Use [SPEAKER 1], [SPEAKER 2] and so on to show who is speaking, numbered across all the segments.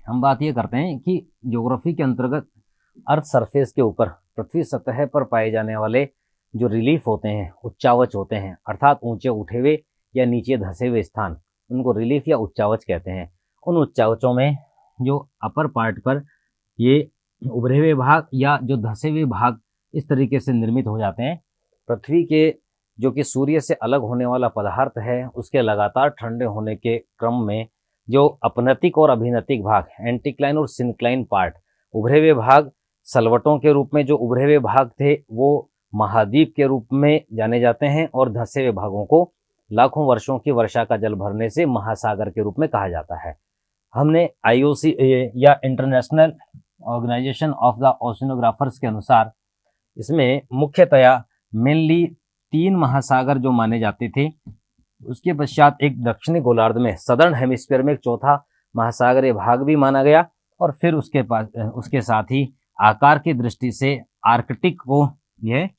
[SPEAKER 1] हम बात ये करते हैं कि ज्योग्राफी के अंतर्गत अर्थ सरफेस के ऊपर पृथ्वी सतह पर पाए जाने वाले जो रिलीफ होते हैं, उच्चावच होते हैं, अर्थात ऊंचे उठे हुए या नीचे धंसे हुए स्थान, उनको रिलीफ या उच्चावच कहते हैं। उन उच्चावचों में जो अपर पार्ट पर ये उभरे हुए भाग या जो धंसे हुए भाग इस तरीके से निर्मित हो जाते हैं। पृथ्वी के जो कि सूर्य से अलग होने वाला पदार्थ है, उसके लगातार ठंडे होने के क्रम में जो अपनतिक और अभिनतिक भाग, एंटीक्लाइन और सिंक्लाइन पार्ट, उभरे हुए भाग सलवटों के रूप में जो उभरे हुए भाग थे वो महाद्वीप के रूप में जाने जाते हैं, और धंसे हुए भागों को लाखों वर्षों की वर्षा का जल भरने से महासागर के रूप में कहा जाता है। हमने IOC या इंटरनेशनल ऑर्गेनाइजेशन ऑफ द ओशिनोग्राफर्स के अनुसार इसमें मुख्यतया मेनली 3 महासागर जो माने जाते थे, उसके पश्चात एक दक्षिणी गोलार्ध में सदर्न हेमिस्फीयर में एक चौथा महासागरीय भाग भी माना गया, और फिर उसके साथ ही आकार की दृष्टि से आर्कटिक को यह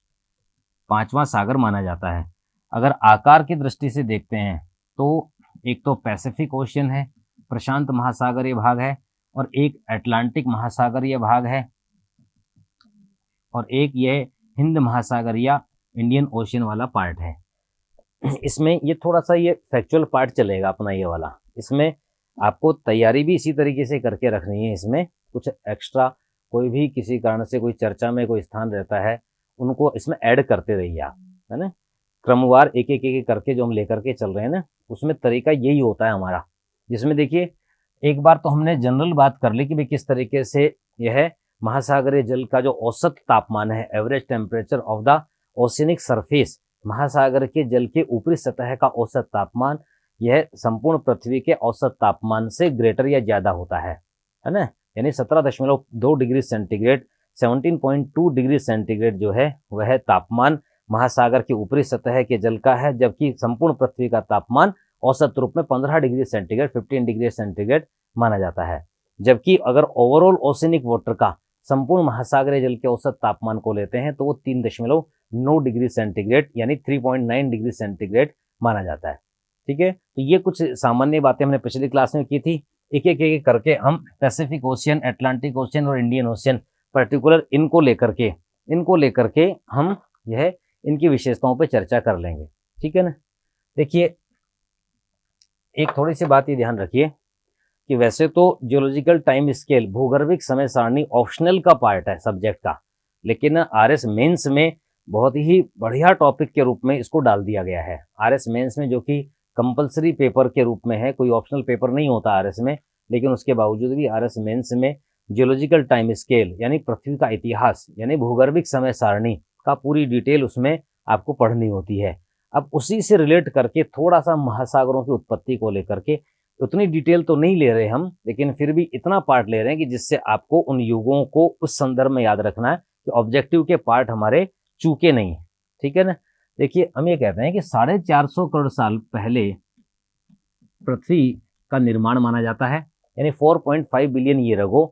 [SPEAKER 1] 5वां सागर माना जाता है। अगर आकार की दृष्टि से देखते हैं तो एक तो पैसिफिक ओशियन है, प्रशांत महासागरीय भाग है, और एक अटलांटिक महासागरीय भाग है, और एक यह हिंद महासागर या इंडियन ओशियन वाला पार्ट है। इसमें ये थोड़ा सा ये फैक्चुअल पार्ट चलेगा अपना ये वाला, इसमें आपको तैयारी भी इसी तरीके से करके रखनी है। इसमें कुछ एक्स्ट्रा कोई भी किसी कारण से कोई चर्चा में कोई स्थान रहता है, उनको इसमें ऐड करते रहिए आप, है ना। क्रमवार एक एक करके जो हम लेकर के चल रहे हैं ना, उसमें तरीका यही होता है हमारा। जिसमें देखिए एक बार तो हमने जनरल बात कर ली कि भाई किस तरीके से यह महासागरीय जल का जो औसत तापमान है, average temperature of the oceanic surface, महासागर के जल के ऊपरी सतह का औसत तापमान यह संपूर्ण पृथ्वी के औसत तापमान से ग्रेटर या ज्यादा होता है ना। यानी 17.2 डिग्री सेंटीग्रेड, 17.2 डिग्री सेंटीग्रेड जो है वह तापमान महासागर की ऊपरी सतह के जल का है, जबकि संपूर्ण पृथ्वी का तापमान औसत रूप में 15 डिग्री सेंटीग्रेड, 15 डिग्री सेंटीग्रेड माना जाता है। जबकि अगर ओवरऑल ओशियनिक वाटर का संपूर्ण महासागरीय जल के औसत तापमान को लेते हैं तो वो 3.9 डिग्री सेंटीग्रेड यानी 3.9 डिग्री सेंटीग्रेड माना जाता है। ठीक है, तो ये कुछ सामान्य बातें हमने पिछली क्लास में की थी। एक एक करके हम पैसिफिक ओशियन, अटलांटिक ओशियन और इंडियन ओशियन पर्टिकुलर इनको लेकर के हम यह इनकी विशेषताओं पर चर्चा कर लेंगे। ठीक है ना। देखिए एक थोड़ी सी बात ये ध्यान रखिए कि वैसे तो जियोलॉजिकल टाइम स्केल, भूगर्भिक समय सारणी ऑप्शनल का पार्ट है सब्जेक्ट का, लेकिन आरएस मेंस में बहुत ही बढ़िया टॉपिक के रूप में इसको डाल दिया गया है। आरएस मेंस में जो कि कंपलसरी पेपर के रूप में है, कोई ऑप्शनल पेपर नहीं होता आरएस में, लेकिन उसके बावजूद भी आरएस मेंस में जियोलॉजिकल टाइम स्केल यानी पृथ्वी का इतिहास यानी भूगर्भिक समय सारणी का पूरी डिटेल उसमें आपको पढ़नी होती है। अब उसी से रिलेट करके थोड़ा सा महासागरों की उत्पत्ति को लेकर के, उतनी डिटेल तो नहीं ले रहे हम, लेकिन फिर भी इतना पार्ट ले रहे हैं कि जिससे आपको उन युगों को उस संदर्भ में याद रखना है कि ऑब्जेक्टिव के पार्ट हमारे चूके नहीं। ठीक है ना। देखिए हम ये कहते हैं कि 450 करोड़ साल पहले पृथ्वी का निर्माण माना जाता है, यानी 4.5 बिलियन ईयर अगो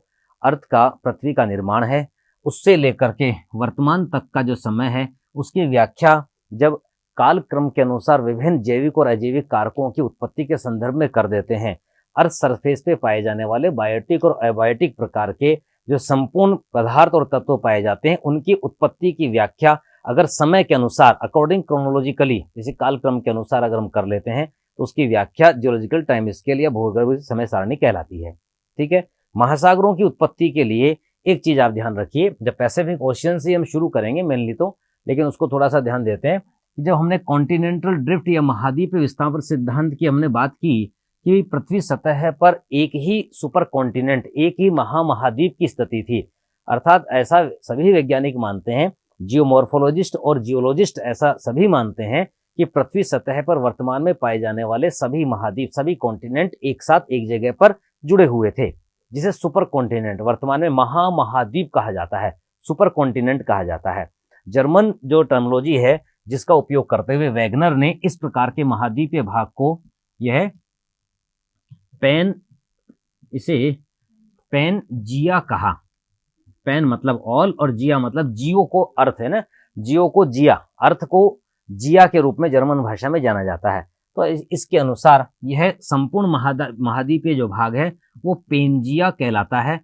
[SPEAKER 1] अर्थ का पृथ्वी का निर्माण है। उससे लेकर के वर्तमान तक का जो समय है उसकी व्याख्या जब कालक्रम के अनुसार विभिन्न जैविक और अजैविक कारकों की उत्पत्ति के संदर्भ में कर देते हैं। अर्थ सरफेस पे पाए जाने वाले बायोटिक और अबायोटिक प्रकार के जो संपूर्ण पदार्थ और तत्व पाए जाते हैं उनकी उत्पत्ति की व्याख्या अगर समय के अनुसार अकॉर्डिंग क्रोनोलॉजिकली, जैसे कालक्रम के अनुसार अगर हम कर लेते हैं तो उसकी व्याख्या जियोलॉजिकल टाइम स्केल या भूगर्भिक समय सारणी कहलाती है। ठीक है। महासागरों की उत्पत्ति के लिए एक चीज आप ध्यान रखिए, जब पैसिफिक ओशियन से हम शुरू करेंगे मेनली तो, लेकिन उसको थोड़ा सा ध्यान देते हैं कि जब हमने कॉन्टिनेंटल ड्रिफ्ट या महाद्वीप विस्थापन सिद्धांत की हमने बात की कि पृथ्वी सतह पर एक ही सुपर कॉन्टिनेंट, एक ही महाद्वीप की स्थिति थी, अर्थात ऐसा सभी वैज्ञानिक मानते हैं, जियोमॉर्फोलॉजिस्ट और जियोलॉजिस्ट ऐसा सभी मानते हैं कि पृथ्वी सतह पर वर्तमान में पाए जाने वाले सभी महाद्वीप, सभी कॉन्टिनेंट एक साथ एक जगह पर जुड़े हुए थे, जिसे सुपर कॉन्टिनेंट वर्तमान में महाद्वीप कहा जाता है, सुपर कॉन्टिनेंट कहा जाता है। जर्मन जो टर्मिनोलॉजी है जिसका उपयोग करते हुए वैगनर ने इस प्रकार के महाद्वीपीय भाग को यह पैनजिया कहा। पैन मतलब ऑल और जिया मतलब जियो को अर्थ है ना, जियो को जिया, अर्थ को जिया के रूप में जर्मन भाषा में जाना जाता है। तो इसके अनुसार यह संपूर्ण महाद्वीपीय जो भाग है वो पेंजिया कहलाता है।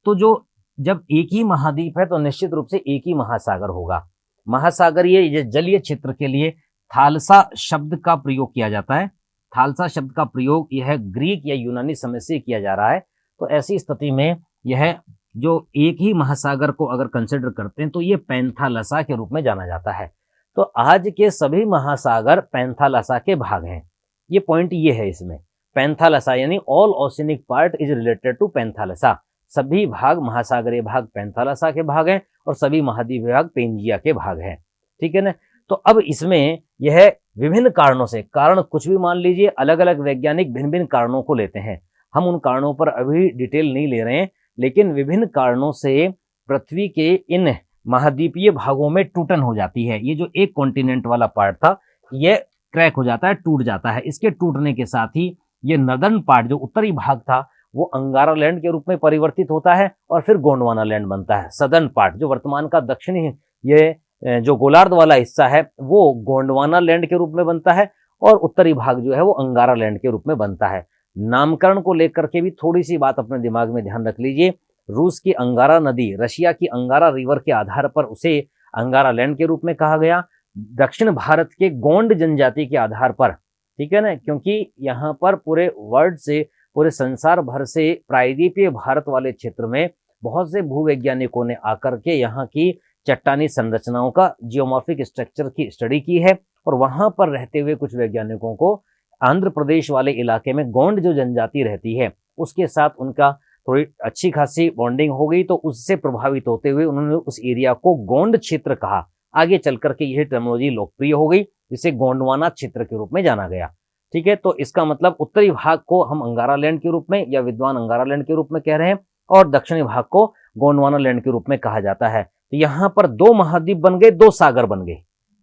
[SPEAKER 1] तो जो जब एक ही महाद्वीप है तो निश्चित रूप से एक ही महासागर होगा। महासागरीय जलीय क्षेत्र के लिए थालसा शब्द का प्रयोग किया जाता है। थालसा शब्द का प्रयोग यह ग्रीक या यूनानी समय से किया जा रहा है। तो ऐसी स्थिति में यह जो एक ही महासागर को अगर कंसिडर करते हैं तो ये पैंथालसा के रूप में जाना जाता है। तो आज के सभी महासागर पैंथालसा के भाग हैं। ये पॉइंट ये है इसमें, पैंथालसा यानी all oceanic part is related to Panthalassa. सभी भाग, महासागरीय भाग पैंथालसा के भाग हैं और सभी महाद्वीपीय भाग पेंजिया के भाग हैं। ठीक है ना। तो अब इसमें यह विभिन्न कारणों से, कारण कुछ भी मान लीजिए, अलग अलग वैज्ञानिक भिन्न भिन्न कारणों को लेते हैं। हम उन कारणों पर अभी डिटेल नहीं ले रहे हैं, लेकिन विभिन्न कारणों से पृथ्वी के इन महाद्वीपीय भागों में टूटन हो जाती है। ये जो एक कॉन्टिनेंट वाला पार्ट था ये क्रैक हो जाता है, टूट जाता है। इसके टूटने के साथ ही ये नदर्न पार्ट जो उत्तरी भाग था वो अंगारा लैंड के रूप में परिवर्तित होता है और फिर गोंडवाना लैंड बनता है। सदर्न पार्ट जो वर्तमान का दक्षिणी ये जो गोलार्ध वाला हिस्सा है वो गोंडवाना लैंड के रूप में बनता है और उत्तरी भाग जो है वो अंगारा लैंड के रूप में बनता है। नामकरण को लेकर के भी थोड़ी सी बात अपने दिमाग में ध्यान रख लीजिए। रूस की अंगारा नदी रशिया की अंगारा रिवर के आधार पर उसे अंगारा लैंड के रूप में कहा गया। दक्षिण भारत के गोंड जनजाति के आधार पर, ठीक है ना, क्योंकि यहाँ पर पूरे वर्ल्ड से, पूरे संसार भर से प्रायद्वीपीय भारत वाले क्षेत्र में बहुत से भूवैज्ञानिकों ने आकर के यहाँ की चट्टानी संरचनाओं का जियोमॉर्फिक स्ट्रक्चर की स्टडी की है और वहां पर रहते हुए कुछ वैज्ञानिकों को आंध्र प्रदेश वाले इलाके में गोंड जो जनजाति रहती है उसके साथ उनका थोड़ी अच्छी खासी बॉन्डिंग हो गई, तो उससे प्रभावित होते हुए उन्होंने उस एरिया को गोंड क्षेत्र कहा। आगे चल करके यह टर्मिनोलॉजी लोकप्रिय हो गई, जिसे गोंडवाना क्षेत्र के रूप में जाना गया। ठीक है, तो इसका मतलब उत्तरी भाग को हम अंगारा लैंड के रूप में या विद्वान अंगारा लैंड के रूप में कह रहे हैं और दक्षिणी भाग को गोंडवाना लैंड के रूप में कहा जाता है। तो यहाँ पर दो महाद्वीप बन गए, दो सागर बन गए,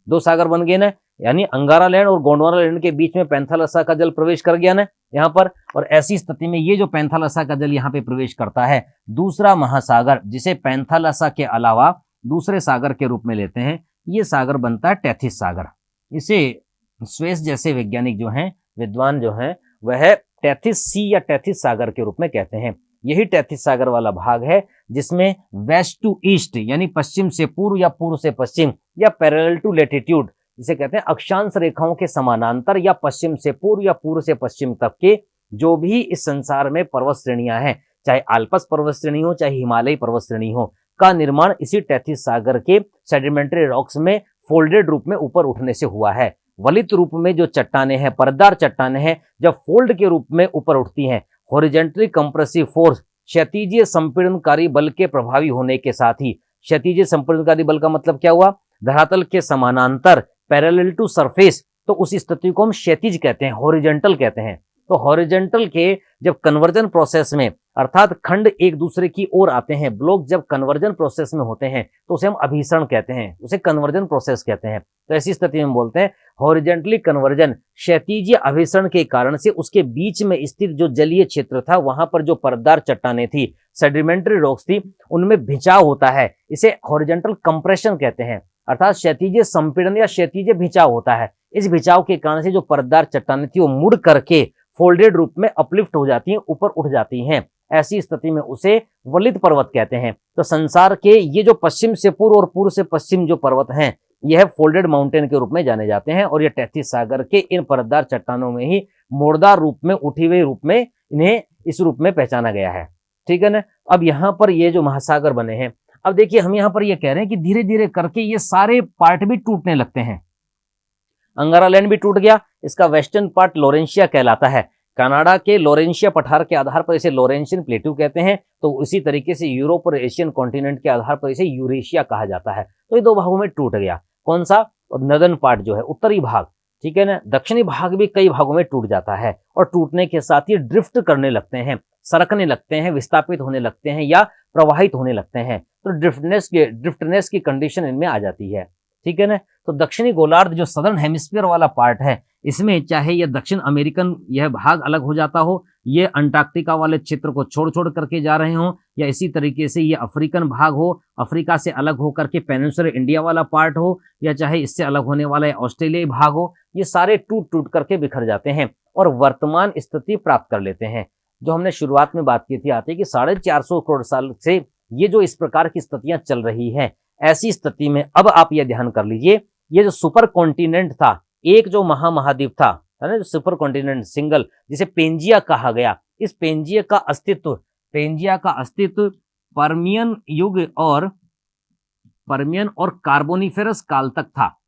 [SPEAKER 1] दो सागर बन गए ना, यानी अंगारा लैंड और गोंडवाना लैंड के बीच में पैंथालसा का जल प्रवेश कर गया ना यहाँ पर। और ऐसी स्थिति में ये जो पैंथालसा का जल यहाँ पे प्रवेश करता है, दूसरा महासागर जिसे पैंथालसा के अलावा दूसरे सागर के रूप में लेते हैं, ये सागर बनता है टेथिस सागर। इसे स्वेस जैसे वैज्ञानिक जो हैं, विद्वान जो हैं, वह टेथिस सी या टेथिस सागर के रूप में कहते हैं। यही टेथिस सागर वाला भाग है जिसमें वेस्ट टू ईस्ट यानी पश्चिम से पूर्व या पूर्व से पश्चिम या पैरेलल टू लैटिट्यूड, जिसे कहते हैं अक्षांश रेखाओं के समानांतर या पश्चिम से पूर्व या पूर्व से पश्चिम तक के जो भी इस संसार में पर्वत श्रेणियां हैं, चाहे आल्पस पर्वत श्रेणी हो चाहे हिमालयी पर्वत श्रेणी हो, का निर्माण इसी टेथिस सागर के सेडिमेंट्री रॉक्स में फोल्डेड रूप में ऊपर उठने से हुआ है। वलित रूप में जो चट्टाने हैं, परतदार चट्टाने हैं, जब फोल्ड के रूप में ऊपर उठती हैं, हॉरिजॉन्टली कंप्रेसिव फोर्स क्षैतिजीय संपीड़नकारी बल के प्रभावी होने के साथ ही, क्षैतिजीय संपीड़नकारी बल का मतलब क्या हुआ, धरातल के समानांतर पैरेलल टू सरफेस, तो उस स्थिति को हम क्षैतिज कहते हैं, हॉरिजॉन्टल कहते हैं। तो हॉरिजॉन्टल के जब कन्वर्जन प्रोसेस में, अर्थात खंड एक दूसरे की ओर आते हैं, ब्लॉक जब कन्वर्जन प्रोसेस में होते हैं तो उसे हम अभिसरण कहते हैं, उसे कन्वर्जन प्रोसेस कहते हैं। तो ऐसी स्थिति में बोलते हैं हॉरिजॉन्टली कन्वर्जन, क्षैतिजीय अभिसरण के कारण से उसके बीच में स्थित जो जलीय क्षेत्र था वहां पर जो परतदार चट्टाने थी, सेडिमेंट्री रॉक्स थी, उनमें भिंचाव होता है, इसे हॉरिजॉन्टल कंप्रेशन कहते हैं, अर्थात क्षैतिजीय संपीड़न या क्षैतिजीय भिंचाव होता है। इस भिंचाव के कारण से जो परतदार चट्टाने थी वो मुड़ करके फोल्डेड रूप में अपलिफ्ट हो जाती हैं, ऊपर उठ जाती हैं। ऐसी स्थिति में उसे वलित पर्वत कहते हैं। तो संसार के ये जो पश्चिम से पूर्व और पूर्व से पश्चिम जो पर्वत हैं, यह फोल्डेड माउंटेन के रूप में जाने जाते हैं और ये टेथिस सागर के इन परतदार चट्टानों में ही मोड़दार रूप में, उठी हुई रूप में इन्हें इस रूप में पहचाना गया है। ठीक है ना। अब यहाँ पर ये जो महासागर बने हैं, अब देखिए हम यहाँ पर ये कह रहे हैं कि धीरे धीरे करके ये सारे पार्ट भी टूटने लगते हैं। अंगारा लैंड भी टूट गया, इसका वेस्टर्न पार्ट लोरेंशिया कहलाता है। कनाडा के लोरेंशिया पठार के आधार पर इसे लोरेंशियन प्लेटू कहते हैं। तो उसी तरीके से यूरोप और एशियन कॉन्टिनेंट के आधार पर इसे यूरेशिया कहा जाता है। तो ये दो भागों में टूट गया। कौन सा? नदर्न पार्ट जो है, उत्तरी भाग, ठीक है ना। दक्षिणी भाग भी कई भागों में टूट जाता है और टूटने के साथ ही ड्रिफ्ट करने लगते हैं, सरकने लगते हैं, विस्थापित होने लगते हैं या प्रवाहित होने लगते हैं। तो ड्रिफ्टनेस की कंडीशन इनमें आ जाती है। ठीक है ना। तो दक्षिणी गोलार्ध जो सदर्न हेमिस्फीयर वाला पार्ट है, इसमें चाहे यह दक्षिण अमेरिकन यह भाग अलग हो जाता हो, ये अंटार्कटिका वाले क्षेत्र को छोड़ छोड़ करके जा रहे हो, या इसी तरीके से ये अफ्रीकन भाग हो, अफ्रीका से अलग होकर के पेनिनसुलर इंडिया वाला पार्ट हो, या चाहे इससे अलग होने वाला ऑस्ट्रेलियाई भाग हो, ये सारे टूट टूट करके बिखर जाते हैं और वर्तमान स्थिति प्राप्त कर लेते हैं। जो हमने शुरुआत में बात की थी आते कि 450 करोड़ साल से ये जो इस प्रकार की स्थितियां चल रही हैं, ऐसी स्थिति में अब आप ये ध्यान कर लीजिए, ये जो सुपर कॉन्टिनेंट था, एक जो महामहाद्वीप था, है ना, जो सुपर कॉन्टिनेंट सिंगल, जिसे पेंजिया कहा गया, इस पेंजिया का अस्तित्व पर्मियन और कार्बोनिफेरस काल तक था।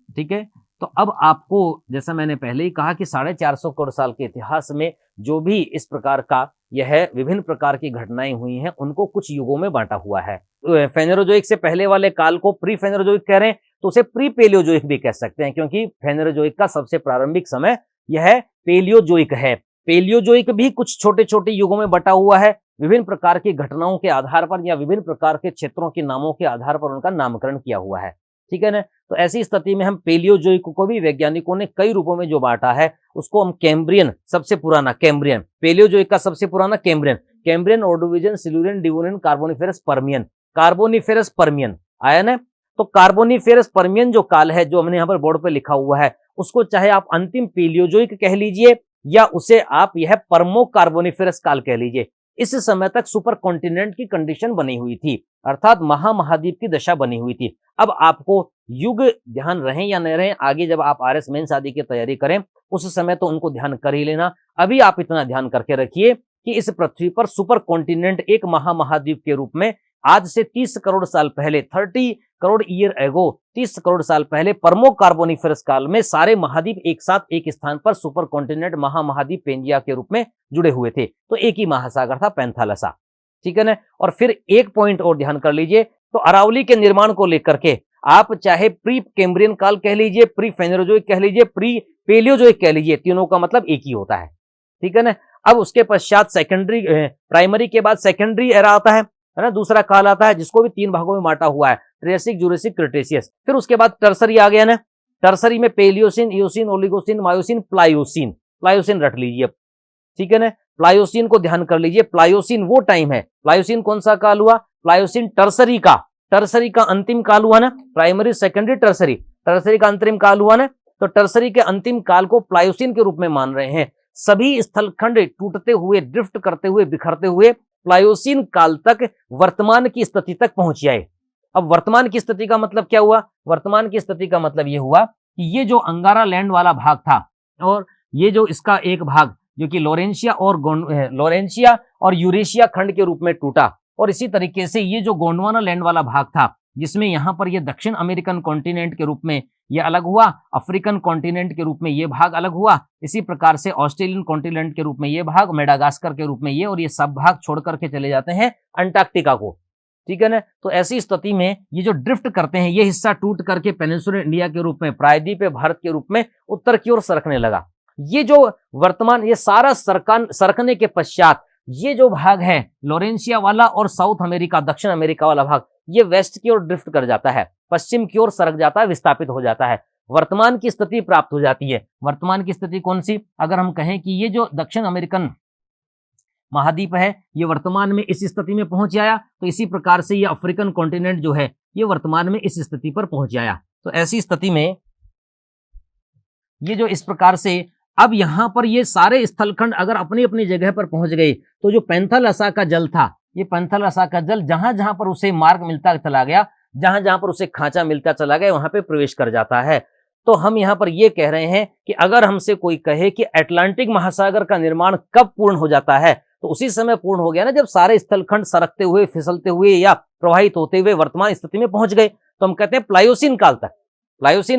[SPEAKER 1] ठीक है, तो अब आपको, जैसा मैंने पहले ही कहा कि 450 करोड़ साल के इतिहास में जो भी इस प्रकार का यह विभिन्न प्रकार की घटनाएं हुई हैं, उनको कुछ युगों में बांटा हुआ है। फेनेरोजोइक से पहले वाले काल को प्री फेनेरोजोइक कह रहे हैं, तो उसे प्री पेलियोजोइक भी कह सकते हैं, क्योंकि फेनेरोजोइक का सबसे प्रारंभिक समय यह पेलियोजोइक है। पेलियोजोइक भी कुछ छोटे छोटे युगों में बटा हुआ है, विभिन्न प्रकार की घटनाओं के आधार पर या विभिन्न प्रकार के क्षेत्रों के नामों के आधार पर उनका नामकरण किया हुआ है। ठीक है ना, तो ऐसी स्थिति में हम पेलियोजोइक को भी वैज्ञानिकों ने कई रूपों में जो बांटा है, उसको हम कैम्ब्रियन, सबसे पुराना कैम्ब्रियन, पेलियोजोइक का सबसे पुराना Cambrian, Ordovician, Silurian, Devonian, Carboniferous Permian आया ना। तो कार्बोनिफेरस पर्मियन जो काल है, जो हमने यहाँ पर बोर्ड पे लिखा हुआ है, उसको चाहे आप अंतिम पेलियोजोइक कह लीजिए या उसे आप यह परमो कार्बोनिफेरस काल कह लीजिए। इस समय तक सुपर कॉन्टिनेंट की कंडीशन बनी हुई थी, अर्थात महामहाद्वीप की दशा बनी हुई थी। अब आपको युग ध्यान रहे या नहीं रहे, आगे जब आप आरएस मेंस आदि की तैयारी करें उस समय तो उनको ध्यान कर ही लेना। अभी आप इतना ध्यान करके रखिए कि इस पृथ्वी पर सुपर कॉन्टिनेंट एक महामहाद्वीप के रूप में आज से 30 करोड़ साल पहले, 30 करोड़ ईयर एगो, 30 करोड़ साल पहले परमो कार्बोनिफेरस काल में सारे महाद्वीप एक साथ एक स्थान पर सुपर कॉन्टिनेंट महामहाद्वीप पेंजिया के रूप में जुड़े हुए थे। तो एक ही महासागर था, पैंथालसा। ठीक है ना। और फिर एक पॉइंट और ध्यान कर लीजिए, तो अरावली के निर्माण को लेकर के आप चाहे प्री कैम्ब्रियन काल कह लीजिए, प्री फेनेरोजोइक कह लीजिए, प्री पेलियोजोइक कह लीजिए, तीनों का मतलब एक ही होता है। ठीक है ना। अब उसके पश्चात सेकेंडरी, प्राइमरी के बाद सेकेंडरी एरा आता है ना, दूसरा काल आता है जिसको भी 3 भागों में बांटा हुआ है, ट्रेसिक, जुरेसिक, क्रिटेशियस। फिर उसके बाद टर्सरी आ गया ना। टर्सरी में Palaeocene, eosin, Oligocene, myosin, Pliocene रट लीजिए। ठीक है ना। प्लायोसिन को ध्यान कर लीजिए, प्लायोसिन वो टाइम है, प्लायोसिन कौन सा काल हुआ, प्लायोसिन टर्सरी का अंतिम काल हुआ ना, प्राइमरी सेकेंडरी टर्सरी का अंतिम काल हुआ ना। तो टर्सरी के अंतिम काल को प्लायोसिन के रूप में मान रहे हैं। सभी स्थलखंड टूटते हुए, ड्रिफ्ट करते हुए, बिखरते हुए प्लायोसिन काल तक वर्तमान की स्थिति तक पहुंच जाए। अब वर्तमान की स्थिति का मतलब क्या हुआ, वर्तमान की स्थिति का मतलब यह हुआ कि ये जो अंगारा लैंड वाला भाग था और ये जो इसका एक भाग जो कि लोरेंशिया और यूरेशिया खंड के रूप में टूटा, और इसी तरीके से ये जो गोंडवाना लैंड वाला भाग था जिसमें यहां पर ये दक्षिण अमेरिकन कॉन्टिनेंट के रूप में ये अलग हुआ, अफ्रीकन कॉन्टिनेंट के रूप में ये भाग अलग हुआ, इसी प्रकार से ऑस्ट्रेलियन कॉन्टिनेंट के रूप में ये भाग, मेडागास्कर के रूप में ये, और ये सब भाग छोड़ करके चले जाते हैं अंटार्कटिका को। ठीक है ना। तो ऐसी स्थिति में ये जो ड्रिफ्ट करते हैं, ये हिस्सा टूट करके पेनिनसुलर इंडिया के रूप में, प्रायद्वीपीय भारत के रूप में उत्तर की ओर सरकने लगा। ये जो वर्तमान, ये सारा सरकने के पश्चात ये जो भाग है लोरेंशिया वाला और साउथ अमेरिका, दक्षिण अमेरिका वाला भाग, ये वेस्ट की ओर ड्रिफ्ट कर जाता है, पश्चिम की ओर सरक जाता है, विस्थापित हो जाता है, वर्तमान की स्थिति प्राप्त हो जाती है। वर्तमान की स्थिति कौन सी, अगर हम कहें कि ये जो दक्षिण अमेरिकन महाद्वीप है ये वर्तमान में इस स्थिति में पहुंच आया, तो इसी प्रकार से ये अफ्रीकन कॉन्टिनेंट जो है ये वर्तमान में इस स्थिति पर पहुंच आया। तो ऐसी स्थिति में ये जो इस प्रकार से अब यहां पर ये सारे स्थलखंड अगर अपनी अपनी जगह पर पहुंच गए, तो जो पैंथालसा का जल था, ये पैंथालसा का जल जहां जहां पर उसे मार्ग मिलता चला गया, जहां जहां पर उसे खांचा मिलता चला गया, वहां पे प्रवेश कर जाता है। तो हम यहां पर ये कह रहे हैं कि अगर हमसे कोई कहे कि अटलांटिक महासागर का निर्माण कब पूर्ण हो जाता है, तो उसी समय पूर्ण हो गया ना जब सारे स्थलखंड सरकते हुए, फिसलते हुए या प्रवाहित होते हुए वर्तमान स्थिति में पहुंच गए। तो हम कहते हैं प्लायोसिन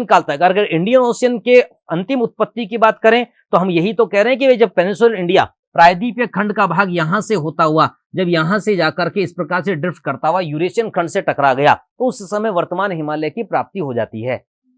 [SPEAKER 1] काल तक। अगर इंडियन ओशियन के अंतिम उत्पत्ति की बात करें तो हम यही तो कह रहे हैं कि जब पेनिनसुलर इंडिया, प्रायद्वीपीय खंड का भाग यहां से होता हुआ, जब यहां से जाकर के इस प्रकार से ड्रिफ्ट करता हुआ यूरेशियन खंड से टकरा गया, तो उस समय वर्तमान हिमालय की प्राप्ति हो जाती है।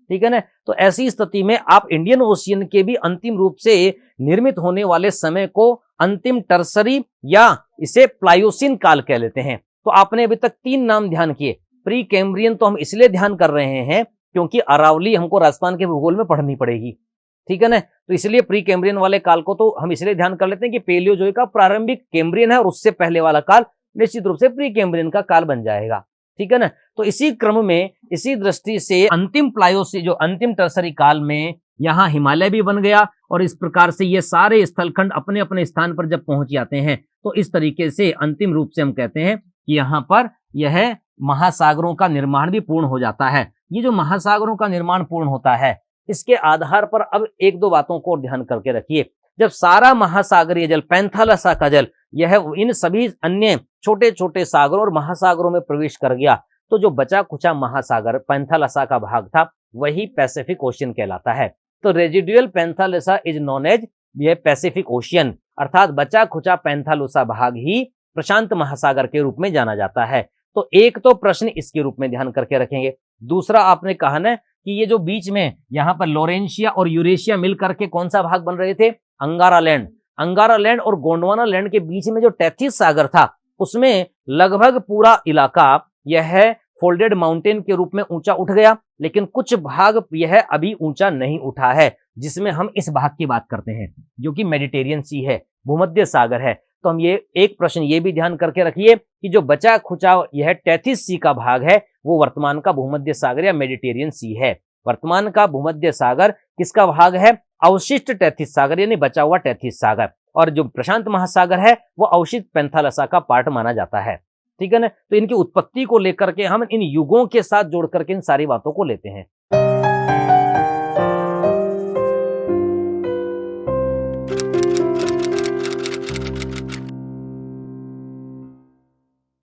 [SPEAKER 1] ठीक है ना। तो ऐसी स्थिति में आप इंडियन ओशियन के भी अंतिम रूप से निर्मित होने वाले समय को अंतिम टर्सरी या इसे प्लायोसिन काल कह लेते हैं। तो आपने अभी तक 3 नाम ध्यान किए। प्री कैम्ब्रियन तो हम इसलिए ध्यान कर रहे हैं क्योंकि अरावली हमको राजस्थान के भूगोल में पढ़नी पड़ेगी। ठीक है ना। तो इसलिए प्री कैम्ब्रियन वाले काल को तो हम इसलिए ध्यान कर लेते हैं कि पेलियोजोइक का प्रारंभिक कैम्ब्रियन है और उससे पहले वाला काल निश्चित रूप से प्री कैम्ब्रियन का काल बन जाएगा। ठीक है ना। तो इसी क्रम में, इसी दृष्टि से अंतिम प्लायोसिन, जो अंतिम टर्सरी काल में यहाँ हिमालय भी बन गया और इस प्रकार से ये सारे स्थलखंड अपने अपने स्थान पर जब पहुंच जाते हैं तो इस तरीके से अंतिम रूप से हम कहते हैं कि यहाँ पर यह महासागरों का निर्माण भी पूर्ण हो जाता है। ये जो महासागरों का निर्माण पूर्ण होता है, इसके आधार पर अब एक दो बातों को ध्यान करके रखिए। जब सारा महासागरीय जल, पैंथालसा का जल, यह इन सभी अन्य छोटे छोटे सागरों और महासागरों में प्रवेश कर गया, तो जो बचा कुचा महासागर पैंथालसा का भाग था वही पैसिफिक ओशियन कहलाता है। तो residual Panthalassa is known as ये पैसिफिक ओशियन, अर्थात बचा खुचा पैंथालुसा भाग ही प्रशांत महासागर के रूप में जाना जाता है। तो एक तो प्रश्न इसके रूप में ध्यान करके रखेंगे। दूसरा आपने कहा ना कि ये जो बीच में यहाँ पर लोरेंशिया और यूरेशिया मिल करके कौन सा भाग बन रहे थे, अंगारा लैंड। अंगारा लैंड और गोंडवाना लैंड के बीच में जो टेथिस सागर था उसमें लगभग पूरा इलाका यह फोल्डेड माउंटेन के रूप में ऊंचा उठ गया, लेकिन कुछ भाग यह अभी ऊंचा नहीं उठा है, जिसमें हम इस भाग की बात करते हैं जो कि मेडिटेरियन सी है, भूमध्य सागर है। तो हम ये एक प्रश्न ये भी ध्यान करके रखिए कि जो बचा खुचा यह टेथिस सी का भाग है वो वर्तमान का भूमध्य सागर या मेडिटेरियन सी है। वर्तमान का भूमध्य सागर किसका भाग है, अवशिष्ट टेथिस सागर यानी बचा हुआ टेथिस सागर, और जो प्रशांत महासागर है वो अवशिष्ट पैंथालसा का पार्ट माना जाता है। ठीक है ना। तो इनकी उत्पत्ति को लेकर के हम इन युगों के साथ जोड़ करके इन सारी बातों को लेते हैं।